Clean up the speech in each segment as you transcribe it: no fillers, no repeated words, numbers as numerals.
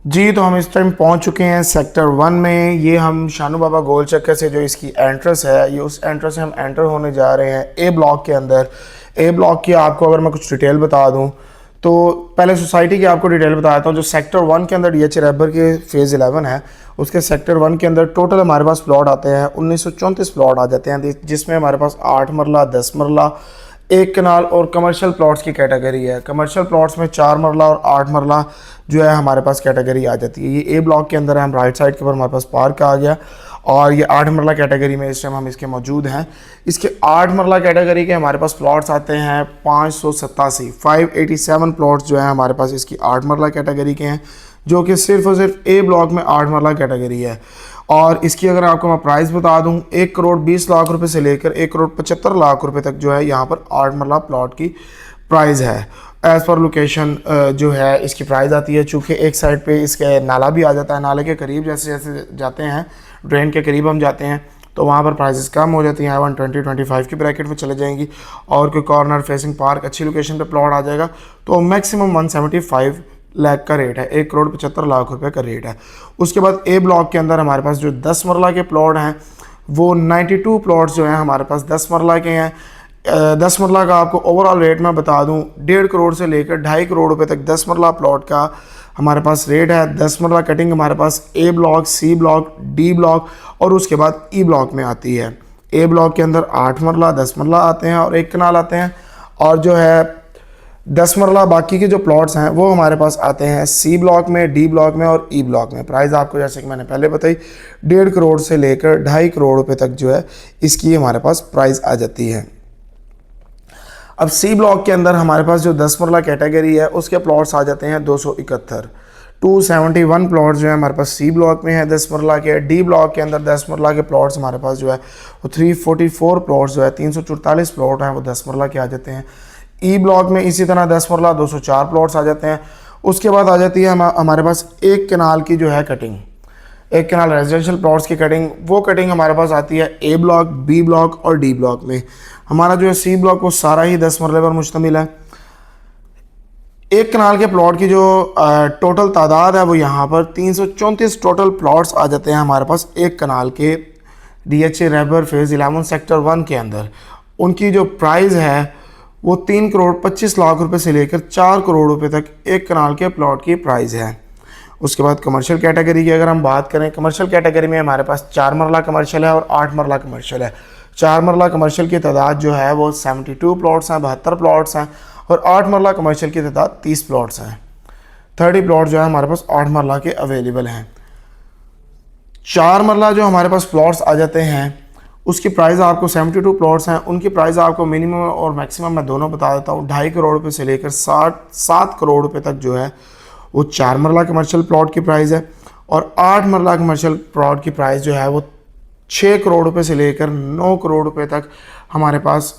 जी, तो हम इस टाइम पहुंच चुके हैं सेक्टर 1 में। ये हम शानू बाबा गोल चक्कर से जो इसकी एंट्रेंस है, ये उस एंट्रेंस से हम एंटर होने जा रहे हैं ए ब्लॉक के अंदर। ए ब्लॉक की आपको अगर मैं कुछ डिटेल बता दूं तो पहले सोसाइटी की आपको डिटेल बताता हूं। जो सेक्टर 1 के अंदर डीएच रैबर के फेज़ 11 है, उसके सेक्टर 1 के अंदर टोटल हमारे पास प्लॉट आते हैं 1934 प्लॉट आ जाते हैं, जिसमें हमारे पास 8 मरला, 10 मरला, एक कनाल और कमर्शियल प्लॉट्स की कैटेगरी है। कमर्शियल प्लॉट्स में 4 मरला और 8 मरला जो है हमारे पास कैटेगरी आ जाती है। ये ए ब्लॉक के अंदर है, हम राइट साइड के ऊपर हमारे पास पार्क आ गया और ये 8 मरला कैटेगरी में इस टाइम हम इसके मौजूद हैं। इसके 8 मरला कैटेगरी के हमारे पास प्लॉट्स आते हैं 587 प्लॉट्स जो है हमारे पास इसकी 8 मरला कैटेगरी के हैं, जो कि सिर्फ और सिर्फ ए ब्लॉक में 8 मरला कैटेगरी है। और इसकी अगर आपको मैं प्राइस बता दूं, 1,20,00,000 रुपए से लेकर 1,75,00,000 रुपए तक जो है यहाँ पर 8 मरला प्लॉट की प्राइस है। एज़ पर लोकेशन जो है इसकी प्राइस आती है। चूँकि एक साइड पे इसके नाला भी आ जाता है, नाले के करीब जैसे जैसे जाते हैं, ड्रेन के करीब हम जाते हैं तो वहाँ पर प्राइसेस कम हो जाती हैं, 120-25 की ब्रैकेट में चले जाएंगी। और कोई कॉर्नर फेसिंग पार्क अच्छी लोकेशन पे प्लॉट आ जाएगा तो मैक्सिमम 175 लाख का रेट है, 1,75,00,000 रुपए का रेट है। उसके बाद ए ब्लॉक के अंदर हमारे पास जो 10 मरला के प्लॉट हैं वो 92 प्लॉट्स जो हैं हमारे पास 10 मरला के हैं। 10 मरला का आपको ओवरऑल रेट मैं बता दूं, 1.5 करोड़ से लेकर 2.5 करोड़ रुपए तक 10 मरला प्लॉट का हमारे पास रेट है। 10 मरला कटिंग हमारे पास A block, C block, D block और उसके बाद ई ब्लॉक में आती है। ए ब्लॉक के अंदर 8 मरला, 10 मरला आते हैं और एक कनाल आते हैं। और जो है 10 मरला बाकी के जो प्लॉट्स हैं वो हमारे पास आते हैं सी ब्लॉक में, डी ब्लॉक में और ई ब्लॉक में। प्राइस आपको जैसे कि मैंने पहले बताई 1.5 करोड़ से लेकर 2.5 करोड़ रुपए तक जो है इसकी हमारे पास प्राइस आ जाती है। अब सी ब्लॉक के अंदर हमारे पास जो 10 मरला कैटेगरी है उसके प्लॉट्स आ जाते हैं 271। 271 प्लॉट्स जो है हमारे पास सी ब्लॉक में है 10 मरला के। डी ब्लॉक के अंदर 10 मरला के प्लॉट्स हमारे पास जो है वो 344 प्लॉट्स जो है 344 प्लॉट हैं वो 10 मरला के आ जाते हैं। ई ब्लॉक में इसी तरह 10 मरला 204 प्लॉट्स आ जाते हैं। उसके बाद आ जाती है हमारे पास एक कनाल की जो है कटिंग, एक कनाल रेजिडेंशियल प्लॉट्स की कटिंग। वो कटिंग हमारे पास आती है ए ब्लॉक, बी ब्लॉक और डी ब्लॉक में। हमारा जो है सी ब्लॉक वो सारा ही 10 मरले पर मुश्तमिल है। एक कनाल के प्लॉट की जो टोटल तादाद है वो यहाँ पर 334 टोटल प्लॉट्स आ जाते हैं हमारे पास एक कनाल के डीएचए रैबर फेज़ 11 सेक्टर 1 के अंदर। उनकी जो प्राइस है वो 3,25,00,000 रुपए से लेकर 4 करोड़ रुपए तक एक कनाल के प्लॉट की प्राइस है। उसके बाद कमर्शियल कैटेगरी की अगर हम बात करें, कमर्शियल कैटेगरी में हमारे पास 4 मरला कमर्शियल है और 8 मरला कमर्शियल है। 4 मरला कमर्शियल की तादाद जो है वो 72 प्लॉट्स हैं, 72 प्लॉट्स हैं और 8 मरला कमर्शियल की तादाद 30 प्लॉट्स हैं। 30 प्लॉट जो है हमारे पास 8 मरला के अवेलेबल हैं। 4 मरला जो हमारे पास प्लॉट्स आ जाते हैं उसकी प्राइस आपको 72 प्लॉट्स हैं, उनकी प्राइस आपको मिनिमम और मैक्सिमम मैं दोनों बता देता हूँ। 2.5 करोड़ रुपए से लेकर 7 करोड़ रुपए तक जो है वो 4 मरला कमर्शियल प्लॉट की प्राइस है। और 8 मरला कमर्शियल प्लॉट की प्राइस जो है वो 6 करोड़ रुपए से लेकर 9 करोड़ रुपए तक हमारे पास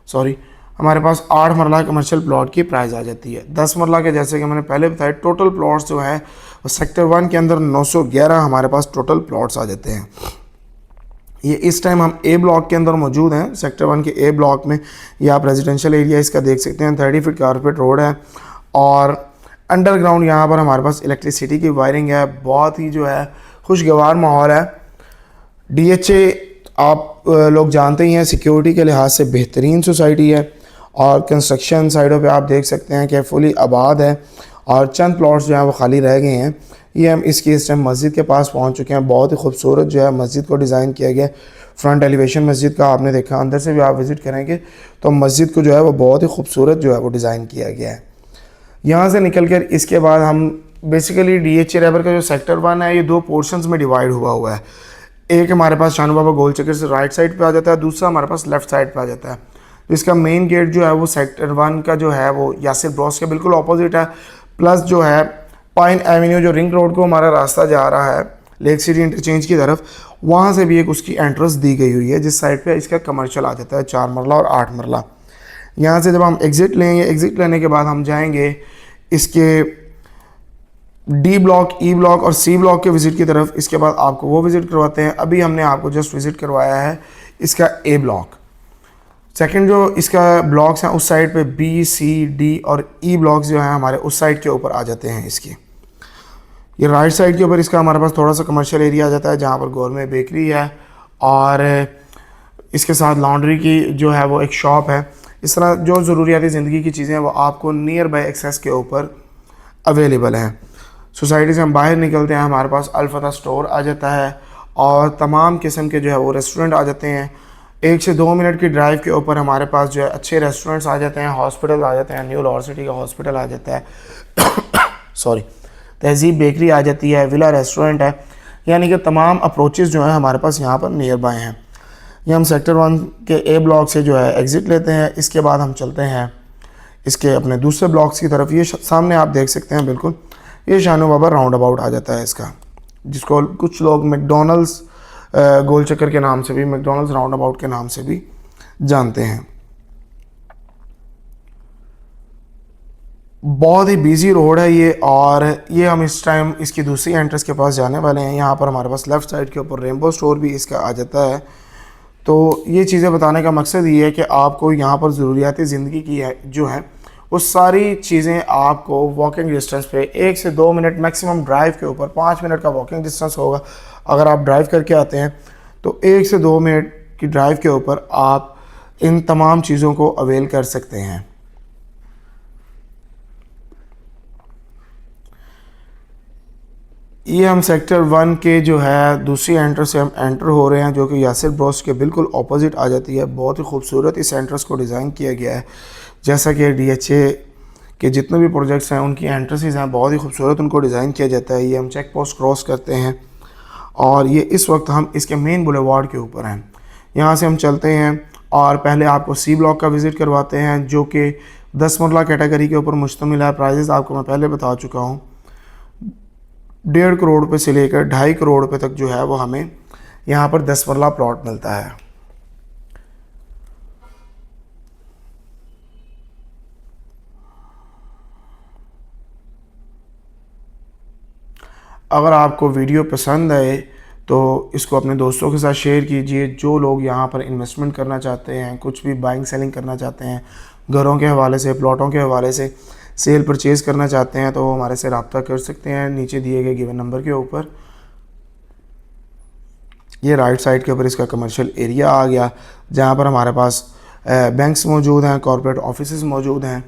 हमारे पास 8 मरला कमर्शियल प्लॉट की प्राइस आ जाती है। 10 मरला के जैसे कि मैंने पहले बताया टोटल प्लॉट्स जो है सेक्टर 1 के अंदर 911 हमारे पास टोटल प्लॉट्स आ जाते हैं। ये इस टाइम हम ए ब्लॉक के अंदर मौजूद हैं, सेक्टर 1 के ए ब्लॉक में। ये आप रेजिडेंशियल एरिया इसका देख सकते हैं, 30 फीट कारपेट रोड है और अंडरग्राउंड यहाँ पर हमारे पास इलेक्ट्रिसिटी की वायरिंग है। बहुत ही जो है खुशगवार माहौल है। डीएचए आप लोग जानते ही हैं सिक्योरिटी के लिहाज से बेहतरीन सोसाइटी है और कंस्ट्रक्शन साइडों पे आप देख सकते हैं कि फुली आबाद है और चंद प्लॉट्स जो हैं वो खाली रह गए हैं। ये हम इसकी इस टाइम मस्जिद के पास पहुंच चुके हैं। बहुत ही खूबसूरत जो है मस्जिद को डिज़ाइन किया गया। फ्रंट एलिवेशन मस्जिद का आपने देखा, अंदर से भी आप विज़िट करेंगे तो मस्जिद को जो है वो बहुत ही खूबसूरत जो है वो डिज़ाइन किया गया है। यहाँ से निकल कर इसके बाद हम बेसिकली डीएचए रैबर का जो सेक्टर 1 है ये 2 पोर्शंस में डिवाइड हुआ है। एक हमारे पास शानू बाबा गोल चक्कर से राइट साइड पे आ जाता है, दूसरा हमारे पास लेफ्ट साइड पे आ जाता है। इसका मेन गेट जो है वो सेक्टर 1 का जो है वो यासिर ब्रॉस के बिल्कुल ऑपोजिट है। प्लस जो है पाइन एवेन्यू जो रिंग रोड को हमारा रास्ता जा रहा है लेक सिटी इंटरचेंज की तरफ, वहाँ से भी एक उसकी एंट्रेंस दी गई हुई है जिस साइड पे इसका कमर्शियल आ जाता है 4 मरला और 8 मरला। यहाँ से जब हम एग्ज़िट लेंगे, एग्ज़िट लेने के बाद हम जाएंगे इसके डी ब्लॉक, ई ब्लॉक और सी ब्लॉक के विज़िट की तरफ। इसके बाद आपको वो विज़िट करवाते हैं। अभी हमने आपको जस्ट विज़िट करवाया है इसका ए ब्लॉक। सेकंड जो इसका ब्लॉक्स हैं उस साइड पे बी, सी, डी और ई ब्लॉक्स जो हैं हमारे उस साइड के ऊपर आ जाते हैं इसके। ये राइट साइड के ऊपर इसका हमारे पास थोड़ा सा कमर्शियल एरिया आ जाता है जहाँ पर गोरमे बेकरी है और इसके साथ लॉन्ड्री की जो है वो एक शॉप है। इस तरह जो ज़रूरियाती ज़िंदगी की चीज़ें हैं वो आपको नियर बाय एक्सेस के ऊपर अवेलेबल हैं। सोसाइटी से हम बाहर निकलते हैं, हमारे पास अल-फतह स्टोर आ जाता है और तमाम किस्म के जो है वो रेस्टोरेंट आ जाते हैं। 1 से 2 मिनट की ड्राइव के ऊपर हमारे पास जो है अच्छे रेस्टोरेंट्स आ जाते हैं, हॉस्पिटल आ जाते हैं, न्यू लाहौर सिटी का हॉस्पिटल आ जाता है सॉरी, तहज़ीब बेकरी आ जाती है, विला रेस्टोरेंट है, यानी कि तमाम अप्रोचेज़ जो हैं हमारे पास यहाँ पर नियर बाय हैं। ये हम सेक्टर 1 के ए ब्लॉक से जो है एग्ज़िट लेते हैं। इसके बाद हम चलते हैं इसके अपने दूसरे ब्लॉक्स की तरफ। ये सामने आप देख सकते हैं बिल्कुल, ये शानू बाबा राउंड अबाउट आ जाता है इसका, जिसको कुछ लोग मैकडॉनल्ड्स गोल चक्कर के नाम से भी, मैकडॉनल्ड्स राउंड अबाउट के नाम से भी जानते हैं। बहुत ही बिजी रोड है ये, और ये हम इस टाइम इसकी दूसरी एंट्रेंस के पास जाने वाले हैं। यहाँ पर हमारे पास लेफ़्ट साइड के ऊपर रेनबो स्टोर भी इसका आ जाता है। तो ये चीज़ें बताने का मकसद ये है कि आपको यहाँ पर ज़रूरियाती ज़िंदगी की है जो है वो सारी चीज़ें आपको वॉकिंग डिस्टेंस पे 1 से 2 मिनट मैक्सिमम ड्राइव के ऊपर, 5 मिनट का वॉकिंग डिस्टेंस होगा अगर आप ड्राइव करके आते हैं तो 1 से 2 मिनट की ड्राइव के ऊपर आप इन तमाम चीज़ों को अवेल कर सकते हैं। ये हम सेक्टर 1 के जो है दूसरी एंट्र से हम एंटर हो रहे हैं, जो कि यासिर ब्रोस के बिल्कुल ऑपोजिट आ जाती है। बहुत ही खूबसूरत इस एंट्रेंस को डिज़ाइन किया गया है, जैसा कि DHA के जितने भी प्रोजेक्ट्स हैं उनकी एंट्रेंसेस हैं, बहुत ही खूबसूरत उनको डिज़ाइन किया जाता है। ये हम चेक पोस्ट क्रॉस करते हैं और ये इस वक्त हम इसके मेन बुलेवार्ड के ऊपर हैं। यहाँ से हम चलते हैं और पहले आपको सी ब्लॉक का विज़िट करवाते हैं, जो कि 10 मरला कैटेगरी के ऊपर मुश्तमिल है। प्राइजेस आपको मैं पहले बता चुका हूँ, 1.5 करोड़ रुपये से लेकर 2.5 करोड़ रुपये तक जो है वो हमें यहाँ पर 10 मरला प्लॉट मिलता है। अगर आपको वीडियो पसंद आए तो इसको अपने दोस्तों के साथ शेयर कीजिए। जो लोग यहाँ पर इन्वेस्टमेंट करना चाहते हैं, कुछ भी बाइंग सेलिंग करना चाहते हैं, घरों के हवाले से, प्लॉटों के हवाले से सेल परचेज़ करना चाहते हैं, तो वो हमारे से रब्ता कर सकते हैं नीचे दिए गए गिवन नंबर के ऊपर। ये राइट साइड के ऊपर इसका कमर्शियल एरिया आ गया, जहाँ पर हमारे पास बैंक्स मौजूद हैं, कॉर्पोरेट ऑफिसेज़ मौजूद हैं।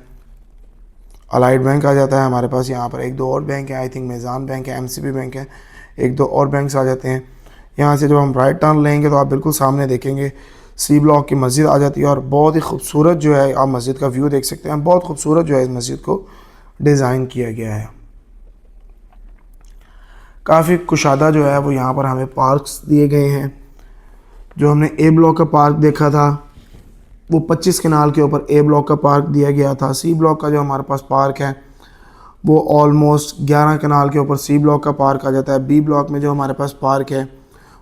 अलाइड बैंक आ जाता है हमारे पास, यहाँ पर 1-2 और बैंक हैं, आई थिंक मेज़ान बैंक है, MCB बैंक है, 1-2 और बैंक्स आ जाते हैं। यहाँ से जब हम राइट टर्न लेंगे तो आप बिल्कुल सामने देखेंगे सी ब्लॉक की मस्जिद आ जाती है, और बहुत ही खूबसूरत जो है आप मस्जिद का व्यू देख सकते हैं। बहुत खूबसूरत जो है इस मस्जिद को डिज़ाइन किया गया है। काफ़ी कुशादा जो है वो यहाँ पर हमें पार्क्स दिए गए हैं। जो हमने ए ब्लॉक का पार्क देखा था वो 25 कनाल के ऊपर ए ब्लॉक का पार्क दिया गया था। सी ब्लॉक का जो हमारे पास पार्क है वो ऑलमोस्ट 11 कनाल के ऊपर सी ब्लॉक का पार्क आ जाता है। बी ब्लॉक में जो हमारे पास पार्क है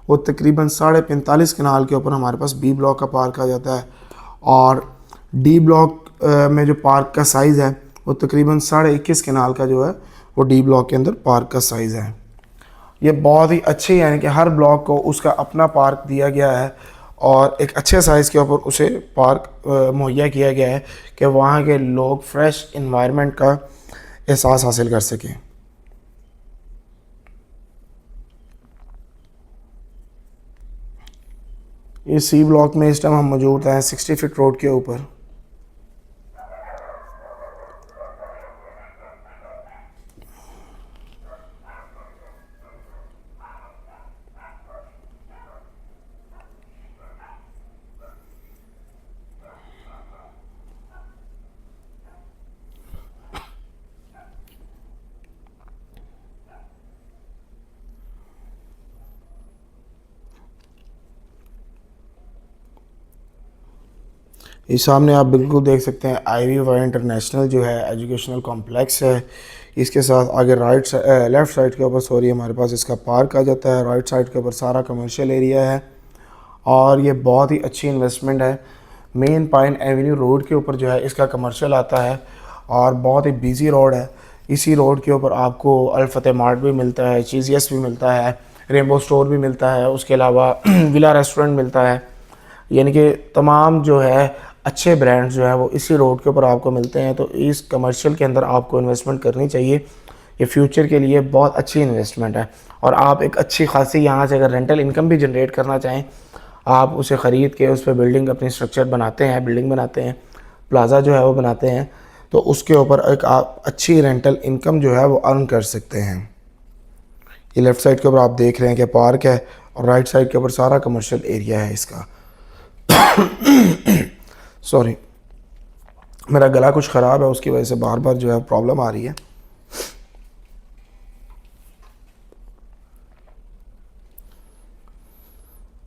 वो तकरीबन 45.5 कनाल के ऊपर हमारे पास बी ब्लॉक का पार्क आ जाता है, और डी ब्लॉक में जो पार्क का साइज़ है वो तकरीबन 21.5 कनाल का जो है वो डी ब्लॉक के अंदर पार्क का साइज़ है। ये बहुत ही अच्छे, यानी कि हर ब्लॉक को उसका अपना पार्क दिया गया है और एक अच्छे साइज़ के ऊपर उसे पार्क मुहैया किया गया है कि वहाँ के लोग फ्रेश इन्वायरमेंट का एहसास हासिल कर सकें। ये सी ब्लॉक में इस टाइम हम मौजूद हैं 60 फीट रोड के ऊपर। ये सामने आप बिल्कुल देख सकते हैं IVY इंटरनेशनल जो है एजुकेशनल कॉम्प्लेक्स है। इसके साथ आगे लेफ़्ट साइड के ऊपर हमारे पास इसका पार्क आ जाता है। राइट साइड के ऊपर सारा कमर्शियल एरिया है और ये बहुत ही अच्छी इन्वेस्टमेंट है। मेन पाइन एवेन्यू रोड के ऊपर जो है इसका कमर्शियल आता है और बहुत ही बिजी रोड है। इसी रोड के ऊपर आपको अल-फतह मार्ट भी मिलता है, चीज़ियस भी मिलता है, रेनबो स्टोर भी मिलता है, उसके अलावा विला रेस्टोरेंट मिलता है। यानी कि तमाम जो है अच्छे ब्रांड्स जो है वो इसी रोड के ऊपर आपको मिलते हैं। तो इस कमर्शियल के अंदर आपको इन्वेस्टमेंट करनी चाहिए, ये फ्यूचर के लिए बहुत अच्छी इन्वेस्टमेंट है। और आप एक अच्छी खासी यहाँ से अगर रेंटल इनकम भी जनरेट करना चाहें, आप उसे ख़रीद के उस पर बिल्डिंग अपनी स्ट्रक्चर बनाते हैं, बिल्डिंग बनाते हैं, प्लाज़ा जो है वो बनाते हैं, तो उसके ऊपर एक आप अच्छी रेंटल इनकम जो है वो अर्न कर सकते हैं। ये लेफ़्ट साइड के ऊपर आप देख रहे हैं कि पार्क है और राइट साइड के ऊपर सारा कमर्शियल एरिया है इसका। सॉरी, मेरा गला कुछ ख़राब है, उसकी वजह से बार बार जो है प्रॉब्लम आ रही है।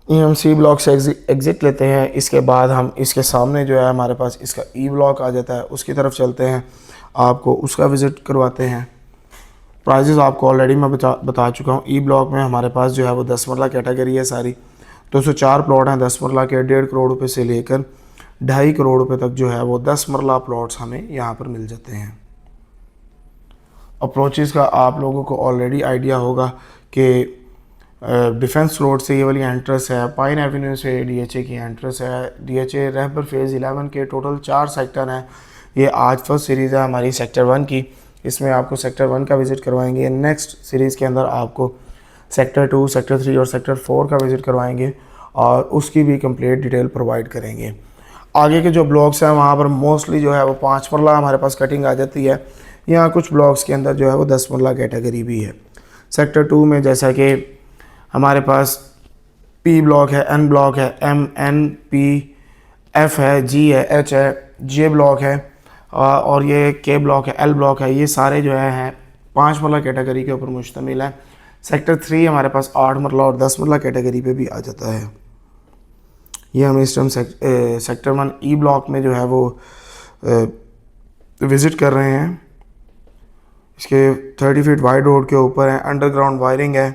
ये हम सी ब्लॉक से एग्ज़िट लेते हैं। इसके बाद हम इसके सामने जो है हमारे पास इसका ई ब्लॉक आ जाता है, उसकी तरफ चलते हैं, आपको उसका विज़िट करवाते हैं। प्राइजेस आपको ऑलरेडी मैं बता चुका हूँ। ई ब्लॉक में हमारे पास जो है वो 10 मरला कैटेगरी है सारी। 204 प्लॉट हैं 10 मरला के। 1.5 करोड़ रुपए से लेकर 2.5 करोड़ रुपए तक जो है वो 10 मरला प्लॉट्स हमें यहाँ पर मिल जाते हैं। अप्रोचेज़ का आप लोगों को ऑलरेडी आइडिया होगा कि डिफेंस रोड से ये वाली एंट्रेंस है, पाइन एवेन्यू से DHA की एंट्रेंस है। DHA रहबर फेज़ 11 के टोटल 4 सेक्टर हैं। ये आज फर्स्ट सीरीज़ है हमारी सेक्टर 1 की, इसमें आपको सेक्टर 1 का विज़िट करवाएंगे। नेक्स्ट सीरीज़ के अंदर आपको सेक्टर 2, सेक्टर 3 और सेक्टर 4 का विज़िट करवाएंगे और उसकी भी कंप्लीट डिटेल प्रोवाइड करेंगे। आगे के जो ब्लॉक्स हैं वहाँ पर मोस्टली जो है वो 5 मरला हमारे पास कटिंग आ जाती है। यहाँ कुछ ब्लॉक्स के अंदर जो है वो 10 मरला कैटेगरी भी है। सेक्टर 2 में जैसा कि हमारे पास P ब्लॉक है, N ब्लॉक है, M, N, P, F है, G है, H है, J ब्लॉक है और ये K ब्लॉक है, L ब्लॉक है। ये सारे जो हैं 5 मरला कैटेगरी के ऊपर मुश्तमिल है। सेक्टर 3 हमारे पास 8 मरला और 10 मरला कैटेगरी पे भी आ जाता है। ये हम इस टाइम सेक्टर 1 E ब्लॉक में जो है वो विज़िट कर रहे हैं। इसके 30 फीट वाइड रोड के ऊपर है, अंडरग्राउंड वायरिंग है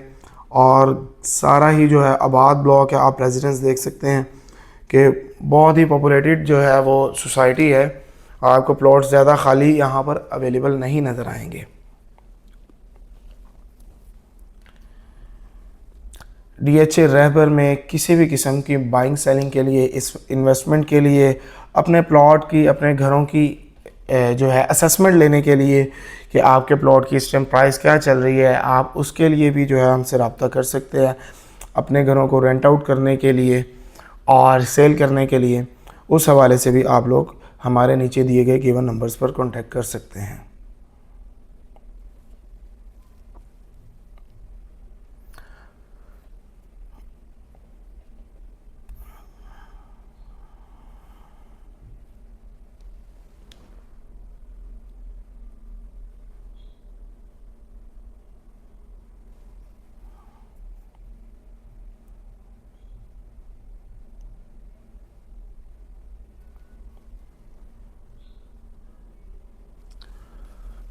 और सारा ही जो है आबाद ब्लॉक है। आप रेजिडेंस देख सकते हैं कि बहुत ही पॉपुलेटेड जो है वो सोसाइटी है। आपको प्लॉट्स ज़्यादा खाली यहाँ पर अवेलेबल नहीं नज़र आएंगे। DHA रहबर में किसी भी किस्म की बाइंग सेलिंग के लिए, इस इन्वेस्टमेंट के लिए, अपने प्लॉट की, अपने घरों की जो है असेसमेंट लेने के लिए कि आपके प्लॉट की इस टाइम प्राइस क्या चल रही है, आप उसके लिए भी जो है हमसे रब्ता कर सकते हैं। अपने घरों को रेंट आउट करने के लिए और सेल करने के लिए, उस हवाले से भी आप लोग हमारे नीचे दिए गए गिवन नंबर्स पर कांटेक्ट कर सकते हैं।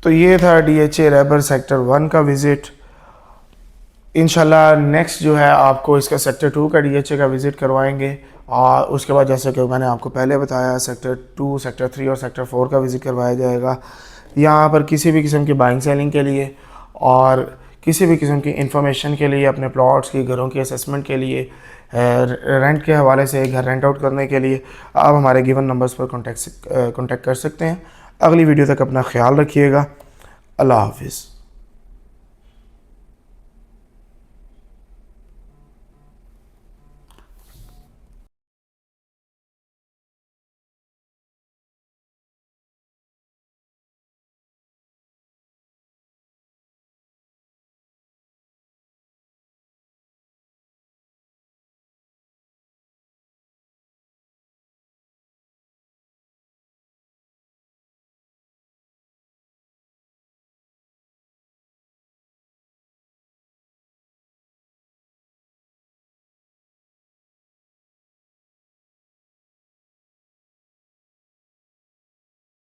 तो ये था DHA रहबर सेक्टर 1 का विज़िट। इंशाल्लाह नेक्स्ट जो है आपको इसका सेक्टर 2 का DHA का विज़िट करवाएंगे और उसके बाद जैसे कि मैंने आपको पहले बताया सेक्टर 2, सेक्टर 3 और सेक्टर 4 का विज़िट करवाया जाएगा। यहाँ पर किसी भी किस्म की बाइंग सेलिंग के लिए और किसी भी किस्म की इंफॉर्मेशन के लिए, अपने प्लॉट्स की, घरों की असेसमेंट के लिए, रेंट के हवाले से घर रेंट आउट करने के लिए आप हमारे गिवन नंबर्स पर कॉन्टेक्ट कर सकते हैं। अगली वीडियो तक अपना ख्याल रखिएगा। अल्लाह हाफिज़।